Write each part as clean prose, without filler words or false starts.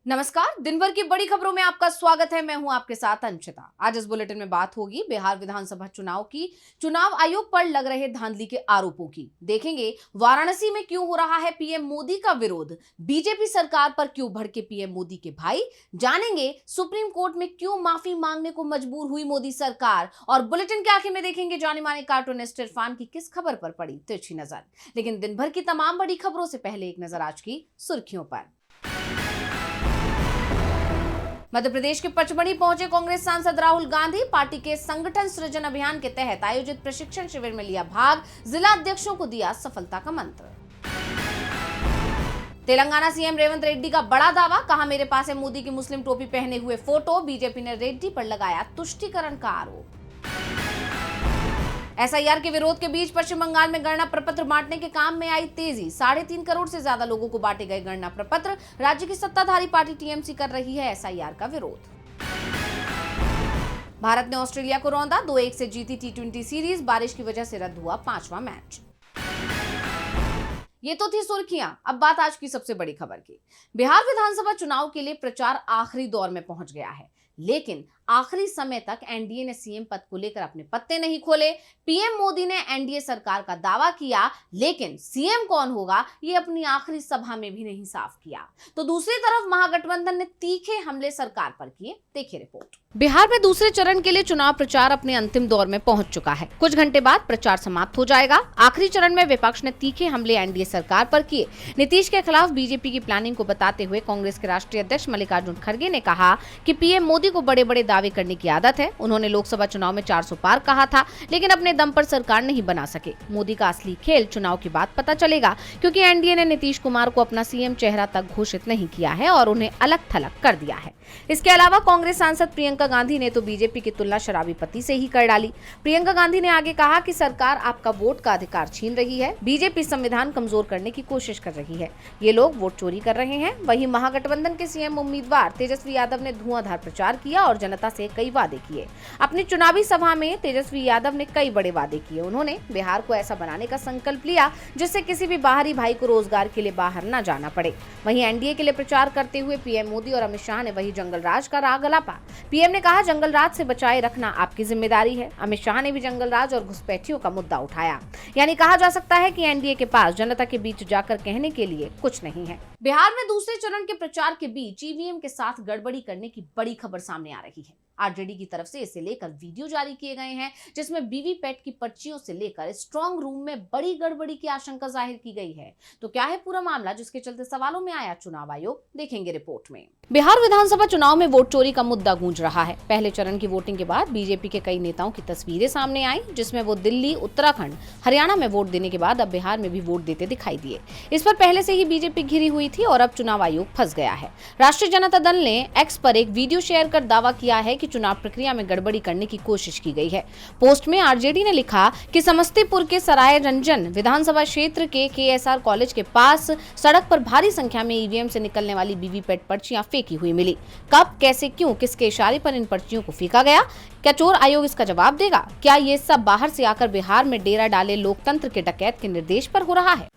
नमस्कार। दिन भर की बड़ी खबरों में आपका स्वागत है। मैं हूं आपके साथ अंशिता। आज इस बुलेटिन में बात होगी बिहार विधानसभा चुनाव की, चुनाव आयोग पर लग रहे धांधली के आरोपों की। देखेंगे वाराणसी में क्यों हो रहा है पीएम मोदी का विरोध, बीजेपी सरकार पर क्यों भड़के पीएम मोदी के भाई, जानेंगे सुप्रीम कोर्ट में क्यों माफी मांगने को मजबूर हुई मोदी सरकार, और बुलेटिन के आखिर में देखेंगे जाने माने कार्टूनिस्ट इरफान की किस खबर पर पड़ी तिरछी नजर। लेकिन दिन भर की तमाम बड़ी खबरों से पहले एक नजर आज की सुर्खियों पर। मध्य प्रदेश के पचमढ़ी पहुंचे कांग्रेस सांसद राहुल गांधी। पार्टी के संगठन सृजन अभियान के तहत आयोजित प्रशिक्षण शिविर में लिया भाग, जिला अध्यक्षों को दिया सफलता का मंत्र। तेलंगाना सीएम रेवंत रेड्डी का बड़ा दावा, कहा मेरे पास है मोदी की मुस्लिम टोपी पहने हुए फोटो। बीजेपी ने रेड्डी पर लगाया तुष्टीकरण का आरोप। एसआईआर के विरोध के बीच पश्चिम बंगाल में गणना प्रपत्र बांटने के काम में आई तेजी। 3.5 करोड़ से ज्यादा लोगों को बांटे गए गणना प्रपत्र। राज्य की सत्ताधारी पार्टी टीएमसी कर रही है एसआईआर का विरोध। भारत ने ऑस्ट्रेलिया को रौंदा, 2-1 से जीती टी20 सीरीज। बारिश की वजह से रद्द हुआ 5वां मैच। ये तो थी सुर्खियां। अब बात आज की सबसे बड़ी खबर की। बिहार विधानसभा चुनाव के लिए प्रचार आखिरी दौर में पहुंच गया है, लेकिन आखिरी समय तक एनडीए ने सीएम पद को लेकर अपने पत्ते नहीं खोले। पीएम मोदी ने एनडीए सरकार का दावा किया, लेकिन सीएम कौन होगा ये अपनी आखिरी सभा में भी नहीं साफ किया। तो दूसरी तरफ महागठबंधन ने तीखे हमले सरकार पर किए। देखिए रिपोर्ट। बिहार में दूसरे चरण के लिए चुनाव प्रचार अपने अंतिम दौर में पहुंच चुका है। कुछ घंटे बाद प्रचार समाप्त हो जाएगा। आखिरी चरण में विपक्ष ने तीखे हमले एनडीए सरकार पर किए। नीतीश के खिलाफ बीजेपी की प्लानिंग को बताते हुए कांग्रेस के राष्ट्रीय अध्यक्ष मल्लिकार्जुन खड़गे ने कहा कि पीएम मोदी को बड़े बड़े दावे करने की आदत है। उन्होंने लोकसभा चुनाव में 400 पार कहा था, लेकिन अपने दम पर सरकार नहीं बना सके। मोदी का असली खेल चुनाव के बाद पता चलेगा, क्योंकि एनडीए ने नीतीश कुमार को अपना सीएम चेहरा तक घोषित नहीं किया है और उन्हें अलग थलग कर दिया है। इसके अलावा कांग्रेस सांसद प्रियंका गांधी ने तो बीजेपी की तुलना शराबी पति से ही कर डाली। प्रियंका गांधी ने आगे कहा कि सरकार आपका वोट का अधिकार छीन रही है। बीजेपी संविधान कमजोर करने की कोशिश कर रही है। ये लोग वोट चोरी कर रहे हैं। वहीं महागठबंधन के सीएम उम्मीदवार तेजस्वी यादव ने धुआंधार प्रचार किया और जनता से कई वादे किए। अपनी चुनावी सभा में तेजस्वी यादव ने कई बड़े वादे किए। उन्होंने बिहार को ऐसा बनाने का संकल्प लिया जिससे किसी भी बाहरी भाई को रोजगार के लिए बाहर न जाना पड़े। वहीं एनडीए के लिए प्रचार करते हुए पीएम मोदी और अमित शाह ने वही जंगल राज का राग अलापा। पीएम ने कहा जंगल राज से बचाए रखना आपकी जिम्मेदारी है। अमित शाह ने भी जंगल राज और घुसपैठियों का मुद्दा उठाया। यानी कहा जा सकता है कि एनडीए के पास जनता के बीच जाकर कहने के लिए कुछ नहीं है। बिहार में दूसरे चरण के प्रचार के बीच ईवीएम के साथ गड़बड़ी करने की बड़ी खबर सामने आ रही है। आरजेडी की तरफ से इसे लेकर वीडियो जारी किए गए हैं, जिसमें वीवीपैट की पर्चियों से लेकर स्ट्रांग रूम में बड़ी गड़बड़ी की आशंका जाहिर की गई है। तो क्या है पूरा मामला जिसके चलते सवालों में आया चुनाव आयोग, देखेंगे रिपोर्ट में। बिहार विधानसभा चुनाव में वोट चोरी का मुद्दा गूंज रहा है। पहले चरण की वोटिंग के बाद बीजेपी के कई नेताओं की तस्वीरें सामने आई, जिसमें वो दिल्ली, उत्तराखंड, हरियाणा में वोट देने के बाद अब बिहार में भी वोट देते दिखाई दिए। इस पर पहले से ही बीजेपी घिरी हुई थी और अब चुनाव आयोग फंस गया है। राष्ट्रीय जनता दल ने एक्स पर एक वीडियो शेयर कर दावा किया है कि चुनाव प्रक्रिया में गड़बड़ी करने की कोशिश की गई है। पोस्ट में आरजेडी ने लिखा कि समस्तीपुर के सराय रंजन विधानसभा क्षेत्र के केएसआर कॉलेज के पास सड़क पर भारी संख्या में ईवीएम से निकलने वाली वीवीपैट पर्चियां फेंकी हुई मिली। कब, कैसे, क्यों, किसके इशारे पर इन पर्चियों को फेंका गया? क्या चोर आयोग इसका जवाब देगा? क्या ये सब बाहर से आकर बिहार में डेरा डाले लोकतंत्र के डकैत के निर्देश पर हो रहा है?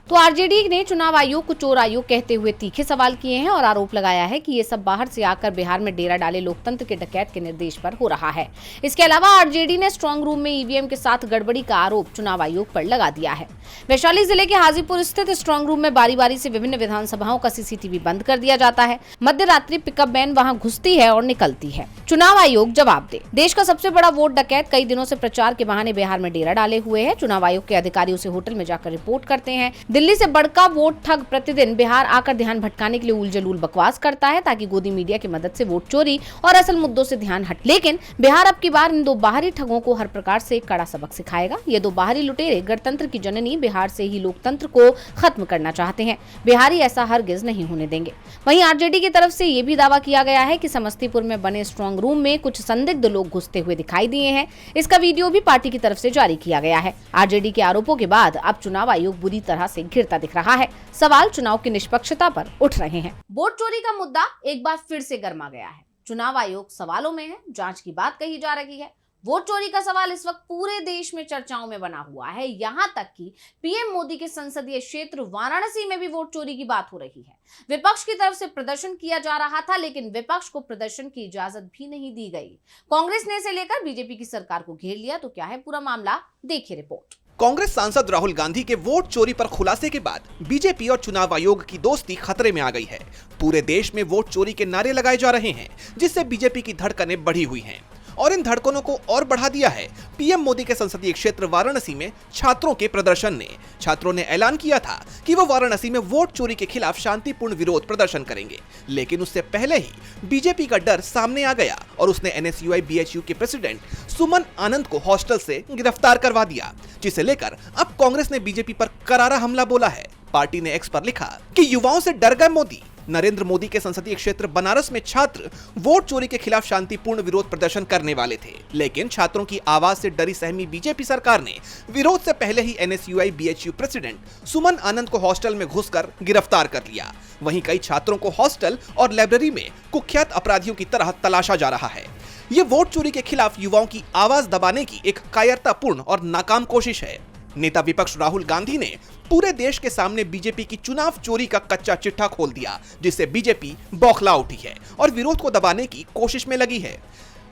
तो आरजेडी ने चुनाव आयोग को चोर आयोग कहते हुए तीखे सवाल किए हैं और आरोप लगाया है कि ये सब बाहर से आकर बिहार में डेरा डाले लोकतंत्र के डकैत के निर्देश पर हो रहा है। इसके अलावा आरजेडी ने स्ट्रांग रूम में ईवीएम के साथ गड़बड़ी का आरोप चुनाव आयोग पर लगा दिया है। वैशाली जिले के हाजीपुर स्थित स्ट्रांग रूम में बारी बारी से विभिन्न विधानसभाओं का सीसीटीवी बंद कर दिया जाता है। मध्य रात्रि पिकअप वैन वहां घुसती है और निकलती है। चुनाव आयोग जवाब दे। देश का सबसे बड़ा वोट डकैत कई दिनों से प्रचार के बहाने बिहार में डेरा डाले हुए है। चुनाव आयोग के अधिकारी उसे होटल में जाकर रिपोर्ट करते हैं। दिल्ली से बड़का वोट ठग प्रतिदिन बिहार आकर ध्यान भटकाने के लिए उलझुल बकवास करता है, ताकि गोदी मीडिया की मदद से वोट चोरी और असल मुद्दों से ध्यान हटे। लेकिन बिहार अब की बार इन दो बाहरी ठगों को हर प्रकार से कड़ा सबक सिखाएगा। ये दो बाहरी लुटेरे गणतंत्र की जननी बिहार से ही लोकतंत्र को खत्म करना चाहते हैं। बिहारी ऐसा हरगिज नहीं होने देंगे। वहीं आरजेडी की तरफ से ये भी दावा किया गया है कि समस्तीपुर में बने स्ट्रांग रूम में कुछ संदिग्ध लोग घुसते हुए दिखाई दिए हैं। इसका वीडियो भी पार्टी की तरफ से जारी किया गया है। आरजेडी के आरोपों के बाद अब चुनाव आयोग बुरी तरह से के घिरता दिख रहा है। सवाल चुनाव की निष्पक्षता पर उठ रहे हैं। वोट चोरी का मुद्दा एक बार फिर से गर्मा गया है। चुनाव आयोग सवालों में है, जांच की बात कही जा रही है। वोट चोरी का सवाल इस वक्त पूरे देश में चर्चाओं में बना हुआ है। यहां तक कि पीएम मोदी के संसदीय क्षेत्र वाराणसी में भी वोट चोरी की बात हो रही है। विपक्ष की तरफ से प्रदर्शन किया जा रहा था, लेकिन विपक्ष को प्रदर्शन की इजाजत भी नहीं दी गई। कांग्रेस ने इसे लेकर बीजेपी की सरकार को घेर लिया। तो क्या है पूरा मामला, देखिए रिपोर्ट। कांग्रेस सांसद राहुल गांधी के वोट चोरी पर खुलासे के बाद बीजेपी और चुनाव आयोग की दोस्ती खतरे में आ गई है। पूरे देश में वोट चोरी के नारे लगाए जा रहे हैं, जिससे बीजेपी की धड़कनें बढ़ी हुई हैं। और इन धड़कनों को और बढ़ा दिया है पीएम मोदी के संसदीय क्षेत्र वाराणसी में छात्रों के प्रदर्शन ने। छात्रों ने ऐलान किया था कि वो वाराणसी में वोट चोरी के खिलाफ शांतिपूर्ण विरोध प्रदर्शन करेंगे, लेकिन उससे पहले ही बीजेपी का डर सामने आ गया और उसने एनएसयूआई बीएचयू के प्रेसिडेंट सुमन आनंद को हॉस्टल से गिरफ्तार करवा दिया, जिसे लेकर अब कांग्रेस ने बीजेपी पर करारा हमला बोला है। पार्टी ने एक्स पर लिखा कि युवाओं से डर गए मोदी। नरेंद्र मोदी के संसदीय क्षेत्र बनारस में छात्र वोट चोरी के खिलाफ शांतिपूर्ण विरोध प्रदर्शन करने वाले थे, लेकिन छात्रों की आवाज से डरी सहमी बीजेपी सरकार ने विरोध से पहले ही एनएसयूआई बीएचयू प्रेसिडेंट सुमन आनंद को हॉस्टल में घुसकर गिरफ्तार कर लिया। वहीं कई छात्रों को हॉस्टल और लाइब्रेरी में कुख्यात अपराधियों की तरह तलाशा जा रहा है। ये वोट चोरी के खिलाफ युवाओं की आवाज दबाने की एक कायरतापूर्ण और नाकाम कोशिश है। नेता विपक्ष राहुल गांधी ने पूरे देश के सामने बीजेपी की चुनाव चोरी का कच्चा चिट्ठा खोल दिया, जिससे बीजेपी बौखला उठी है और विरोध को दबाने की कोशिश में लगी है।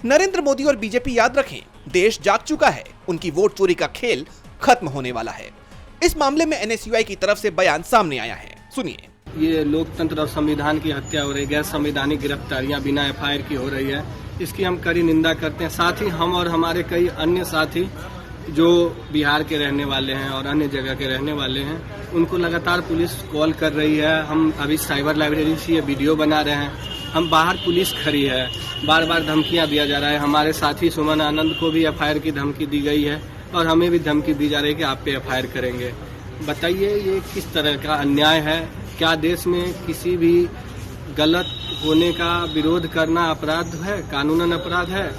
नरेंद्र मोदी और बीजेपी याद रखें, देश जाग चुका है, उनकी वोट चोरी का खेल खत्म होने वाला है। इस मामले में एनएसयूआई की तरफ से बयान सामने आया है, सुनिए। ये लोकतंत्र और संविधान की हत्या हो रही है, गैर संवैधानिक गिरफ्तारियां बिना एफआईआर की हो रही है, इसकी हम कड़ी निंदा करते हैं। साथ ही हम और हमारे कई अन्य साथी जो बिहार के रहने वाले हैं और अन्य जगह के रहने वाले हैं, उनको लगातार पुलिस कॉल कर रही है। हम अभी साइबर लाइब्रेरी से ये वीडियो बना रहे हैं, हम बाहर पुलिस खड़ी है, बार बार धमकियां दिया जा रहा है। हमारे साथी सुमन आनंद को भी एफआईआर की धमकी दी गई है और हमें भी धमकी दी जा रही है कि आप पे एफआईआर करेंगे। बताइए ये किस तरह का अन्याय है? क्या देश में किसी भी गलत होने का विरोध करना अपराध है, कानूनन अपराध है?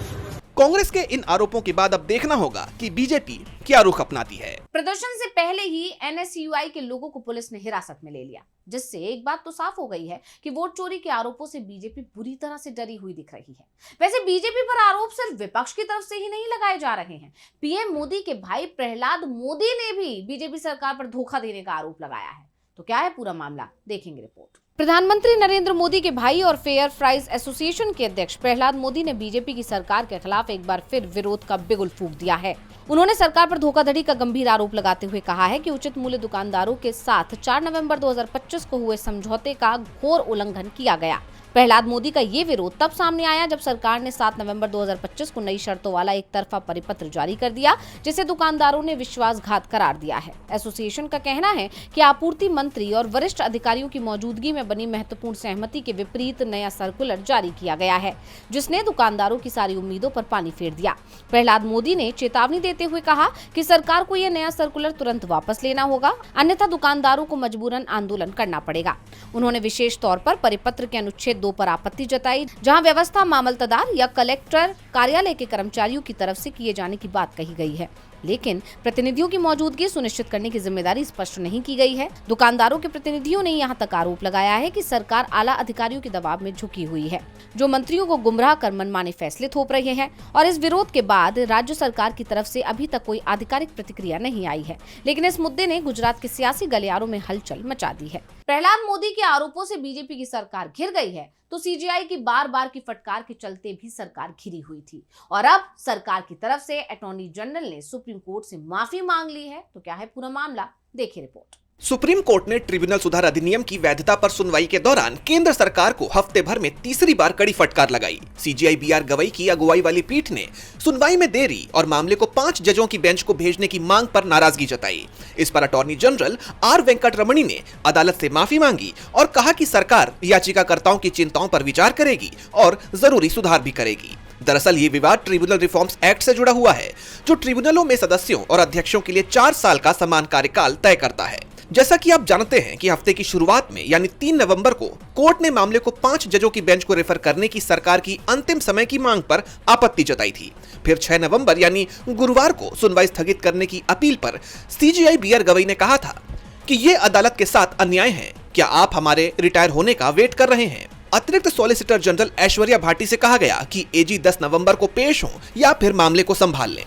कांग्रेस के इन आरोपों के बाद अब देखना होगा कि बीजेपी क्या रुख अपनाती है। प्रदर्शन से पहले ही एनएसयूआई के लोगों को पुलिस ने हिरासत में ले लिया, जिससे एक बात तो साफ हो गई है कि वोट चोरी के आरोपों से बीजेपी बुरी तरह से डरी हुई दिख रही है। वैसे बीजेपी पर आरोप सिर्फ विपक्ष की तरफ से ही नहीं लगाए जा रहे हैं। पीएम मोदी के भाई प्रहलाद मोदी ने भी बीजेपी सरकार पर धोखा देने का आरोप लगाया है। तो क्या है पूरा मामला, देखेंगे रिपोर्ट। प्रधानमंत्री नरेंद्र मोदी के भाई और फेयर फ्राइज एसोसिएशन के अध्यक्ष प्रहलाद मोदी ने बीजेपी की सरकार के खिलाफ एक बार फिर विरोध का बिगुल फूंक दिया है। उन्होंने सरकार पर धोखाधड़ी का गंभीर आरोप लगाते हुए कहा है कि उचित मूल्य दुकानदारों के साथ 4 नवंबर 2025 को हुए समझौते का घोर उल्लंघन किया गया। प्रहलाद मोदी का ये विरोध तब सामने आया जब सरकार ने 7 नवंबर 2025 को नई शर्तों वाला एक तरफा परिपत्र जारी कर दिया, जिसे दुकानदारों ने विश्वासघात करार दिया है। एसोसिएशन का कहना है कि आपूर्ति मंत्री और वरिष्ठ अधिकारियों की मौजूदगी में बनी महत्वपूर्ण सहमति के विपरीत नया सर्कुलर जारी किया गया है, जिसने दुकानदारों की सारी उम्मीदों पर पानी फेर दिया। प्रहलाद मोदी ने चेतावनी देते हुए कहा कि सरकार को यह नया सर्कुलर तुरंत वापस लेना होगा, अन्यथा दुकानदारों को मजबूरन आंदोलन करना पड़ेगा। उन्होंने विशेष तौर पर परिपत्र के अनुच्छेद 2 पर आपत्ति जताई, जहां व्यवस्था मामलतदार या कलेक्टर कार्यालय के कर्मचारियों की तरफ से किए जाने की बात कही गई है, लेकिन प्रतिनिधियों की मौजूदगी सुनिश्चित करने की जिम्मेदारी स्पष्ट नहीं की गई है। दुकानदारों के प्रतिनिधियों ने यहां तक आरोप लगाया है कि सरकार आला अधिकारियों के दबाव में झुकी हुई है, जो मंत्रियों को गुमराह कर मनमाने फैसले थोप रहे हैं। और इस विरोध के बाद राज्य सरकार की तरफ से अभी तक कोई आधिकारिक प्रतिक्रिया नहीं आई है, लेकिन इस मुद्दे ने गुजरात के सियासी गलियारों में हलचल मचा दी है। प्रहलाद मोदी के आरोपों से बीजेपी की सरकार घिर गई है, तो सीजीआई की बार बार की फटकार के चलते भी सरकार घिरी हुई थी। और अब सरकार की तरफ से अटॉर्नी जनरल ने सुप्रीम कोर्ट से माफी मांग ली है। तो क्या है पूरा मामला, देखिए रिपोर्ट। सुप्रीम कोर्ट ने ट्रिब्यूनल सुधार अधिनियम की वैधता पर सुनवाई के दौरान केंद्र सरकार को हफ्ते भर में तीसरी बार कड़ी फटकार लगाई। सीजीआई बीआर गवई की अगुवाई वाली पीठ ने सुनवाई में देरी और मामले को 5 जजों की बेंच को भेजने की मांग पर नाराजगी जताई। इस पर अटॉर्नी जनरल आर वेंकट रमणी ने अदालत से माफी मांगी और कहा कि सरकार याचिकाकर्ताओं की चिंताओं पर विचार करेगी और जरूरी सुधार भी करेगी। दरअसल ये विवाद ट्रिब्यूनल रिफॉर्म्स एक्ट से जुड़ा हुआ है, जो ट्रिब्यूनलों में सदस्यों और अध्यक्षों के लिए 4 साल का समान कार्यकाल तय करता है। जैसा कि आप जानते हैं कि हफ्ते की शुरुआत में यानी 3 नवंबर को कोर्ट ने मामले को 5 जजों की बेंच को रेफर करने की सरकार की अंतिम समय की मांग पर आपत्ति जताई थी। फिर 6 नवंबर यानी गुरुवार को सुनवाई स्थगित करने की अपील पर सीजीआई बीआर गवई ने कहा था कि कि ये अदालत के साथ अन्याय है। क्या आप हमारे रिटायर होने का वेट कर रहे हैं? अतिरिक्त सॉलिसिटर जनरल ऐश्वर्या भाटी से कहा गया कि एजी 10 नवंबर को पेश हो या फिर मामले को संभाल लें।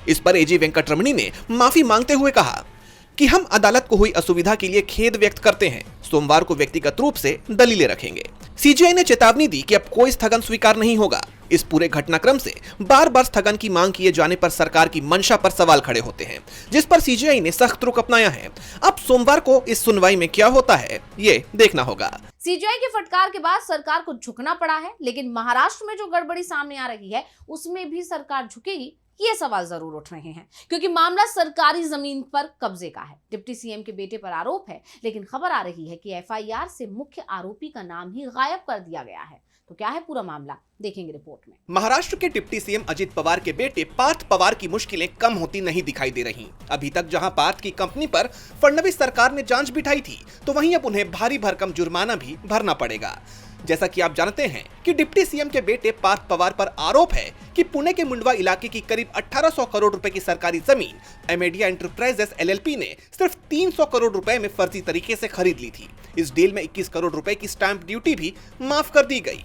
इस पर एजी वेंकटरमणी ने माफी मांगते हुए कहा कि हम अदालत को हुई असुविधा के लिए खेद व्यक्त करते हैं। सोमवार को व्यक्तिगत रूप से दलीलें रखेंगे। सीजीआई ने चेतावनी दी कि अब कोई स्थगन स्वीकार नहीं होगा। इस पूरे घटनाक्रम से बार बार स्थगन की मांग किए जाने पर सरकार की मंशा पर सवाल खड़े होते हैं, जिस पर सीजीआई ने सख्त रुख अपनाया है। अब सोमवार को इस सुनवाई में क्या होता है, ये देखना होगा। सीजीआई के फटकार के बाद सरकार को झुकना पड़ा है, लेकिन महाराष्ट्र में जो गड़बड़ी सामने आ रही है उसमें भी सरकार झुकेगी, ये सवाल जरूर उठ रहे हैं, क्योंकि मामला सरकारी जमीन पर कब्जे का है। डिप्टी सीएम के बेटे पर आरोप है, लेकिन खबर आ रही है कि एफआईआर से मुख्य आरोपी का नाम ही गायब कर दिया गया है। तो क्या है पूरा मामला, देखेंगे रिपोर्ट में। महाराष्ट्र के डिप्टी सीएम अजित पवार के बेटे पार्थ पवार की मुश्किलें कम होती नहीं दिखाई दे रही। अभी तक जहां पार्थ की कंपनी पर फडणवीस सरकार ने जांच बिठाई थी, तो वहीं अब उन्हें भारी भरकम जुर्माना भी भरना पड़ेगा। जैसा कि आप जानते हैं कि डिप्टी सीएम के बेटे पार्थ पवार पर आरोप है कि पुणे के मुंडवा इलाके की करीब 1800 करोड़ रुपए की सरकारी जमीन एमेडिया एंटरप्राइजेस एलएलपी ने सिर्फ 300 करोड़ रुपए में फर्जी तरीके से खरीद ली थी। इस डील में 21 करोड़ रुपए की स्टैंप ड्यूटी भी माफ कर दी गई।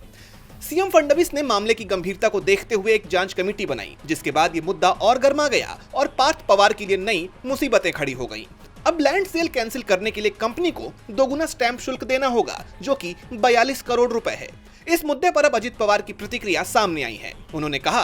सीएम फडणवीस ने मामले की गंभीरता को देखते हुए एक जांच कमेटी बनाई, जिसके बाद ये मुद्दा और गर्मा गया और पार्थ पवार के लिए नई मुसीबतें खड़ी हो गई। अब लैंड सेल कैंसिल करने के लिए कंपनी को दोगुना स्टैंप शुल्क देना होगा, जो कि 42 करोड़ रुपए है। इस मुद्दे पर अब अजित पवार की प्रतिक्रिया सामने आई है। उन्होंने कहा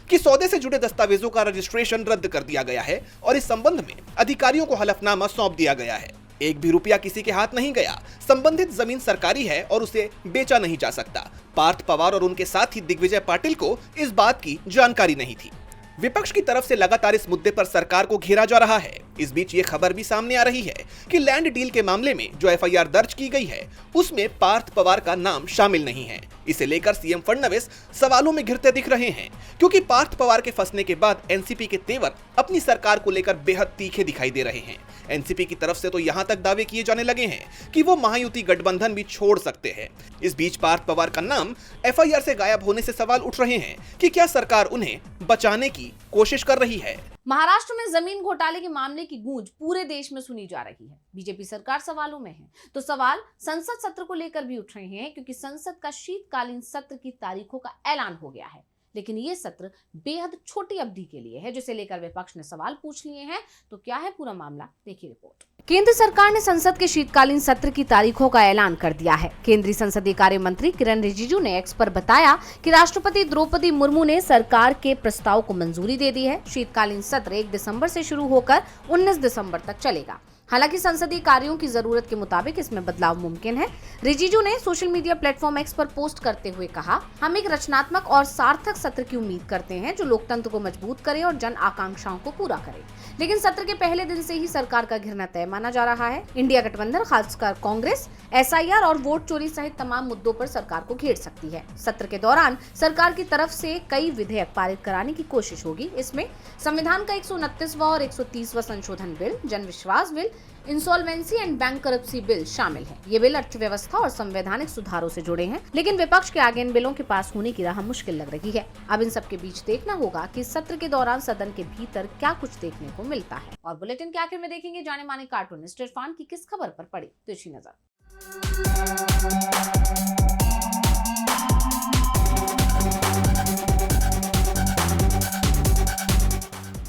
कि सौदे से जुड़े दस्तावेजों का रजिस्ट्रेशन रद्द कर दिया गया है और इस संबंध में अधिकारियों को हलफनामा सौंप दिया गया है। एक भी रुपया किसी के हाथ नहीं गया। संबंधित जमीन सरकारी है और उसे बेचा नहीं जा सकता। पार्थ पवार और उनके साथी दिग्विजय पाटिल को इस बात की जानकारी नहीं थी। विपक्ष की तरफ से लगातार इस मुद्दे पर सरकार को घेरा जा रहा है। इस बीच ये खबर भी सामने आ रही है कि लैंड डील के मामले में जो एफआईआर दर्ज की गई है, उसमें पार्थ पवार का नाम शामिल नहीं है। इसे लेकर सीएम फडणवीस सवालों में घिरते दिख रहे हैं, क्योंकि पार्थ पवार के फंसने के बाद एनसीपी के तेवर अपनी सरकार को लेकर बेहद तीखे दिखाई दे रहे हैं। एनसीपी की तरफ से तो यहां तक दावे किए जाने लगे हैं कि वो महायुति गठबंधन भी छोड़ सकते हैं। इस बीच पार्थ पवार का नाम एफआईआर से गायब होने से सवाल उठ रहे हैं कि क्या सरकार उन्हें बचाने की कोशिश कर रही है। महाराष्ट्र में जमीन घोटाले के मामले की गूंज पूरे देश में सुनी जा रही है। बीजेपी सरकार सवालों में है, तो सवाल संसद सत्र को लेकर भी उठ रहे हैं, क्योंकि संसद का शीतकालीन सत्र की तारीखों का ऐलान हो गया है। लेकिन ये सत्र बेहद छोटी अवधि के लिए है, जिसे लेकर विपक्ष ने सवाल पूछ लिए हैं। तो क्या है पूरा मामला, देखिए रिपोर्ट। केंद्र सरकार ने संसद के शीतकालीन सत्र की तारीखों का ऐलान कर दिया है। केंद्रीय संसदीय कार्य मंत्री किरण रिजिजू ने एक्स पर बताया कि राष्ट्रपति द्रौपदी मुर्मू ने सरकार के प्रस्ताव को मंजूरी दे दी है। शीतकालीन सत्र 1 दिसंबर से शुरू होकर 19 दिसंबर तक चलेगा। हालांकि संसदीय कार्यों की जरूरत के मुताबिक इसमें बदलाव मुमकिन है। रिजिजू ने सोशल मीडिया प्लेटफॉर्म एक्स पर पोस्ट करते हुए कहा, हम एक रचनात्मक और सार्थक सत्र की उम्मीद करते हैं, जो लोकतंत्र को मजबूत करे और जन आकांक्षाओं को पूरा करे। लेकिन सत्र के पहले दिन से ही सरकार का घिरना तय माना जा रहा है। इंडिया गठबंधन, खासकर कांग्रेस, एसआईआर और वोट चोरी सहित तमाम मुद्दों पर सरकार को घेर सकती है। सत्र के दौरान सरकार की तरफ से कई विधेयक पारित कराने की कोशिश होगी। इसमें संविधान का 129वां और 130वां संशोधन बिल, जन विश्वास bill, insolvency and bankruptcy bill शामिल है। ये बिल अर्थव्यवस्था और संवैधानिक सुधारों से जुड़े हैं, लेकिन विपक्ष के आगे इन बिलों के पास होने की राह मुश्किल लग रही है। अब इन सब के बीच देखना होगा कि सत्र के दौरान सदन के भीतर क्या कुछ देखने को मिलता है। और बुलेटिन के आखिर में देखेंगे जाने माने कार्टूनिस्ट इरफान की किस खबर पर पड़ी तिरछी नजर।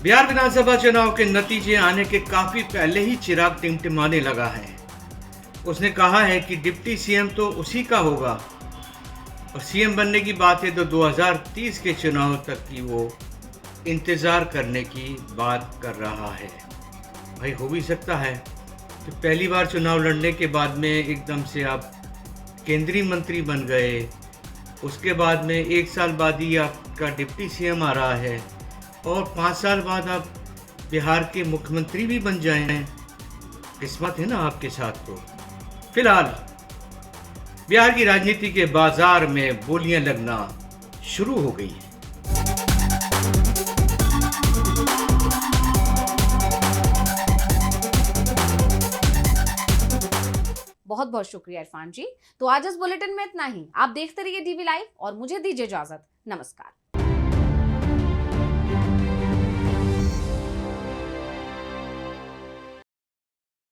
बिहार विधानसभा चुनाव के नतीजे आने के काफी पहले ही चिराग टिमटिमाने लगा है। उसने कहा है कि डिप्टी सीएम तो उसी का होगा और सीएम बनने की बात है तो 2030 के चुनाव तक की वो इंतजार करने की बात कर रहा है। भाई हो भी सकता है कि पहली बार चुनाव लड़ने के बाद में एकदम से आप केंद्रीय मंत्री बन गए, उसके बाद में 1 साल बाद ही आपका डिप्टी सीएम आ रहा है और 5 साल बाद आप बिहार के मुख्यमंत्री भी बन जाएं। किस्मत है ना आपके साथ। तो फिलहाल बिहार की राजनीति के बाजार में बोलियां लगना शुरू हो गई है। बहुत बहुत शुक्रिया इरफान जी। तो आज इस बुलेटिन में इतना ही। आप देखते रहिए टीवी लाइव और मुझे दीजिए इजाजत। नमस्कार।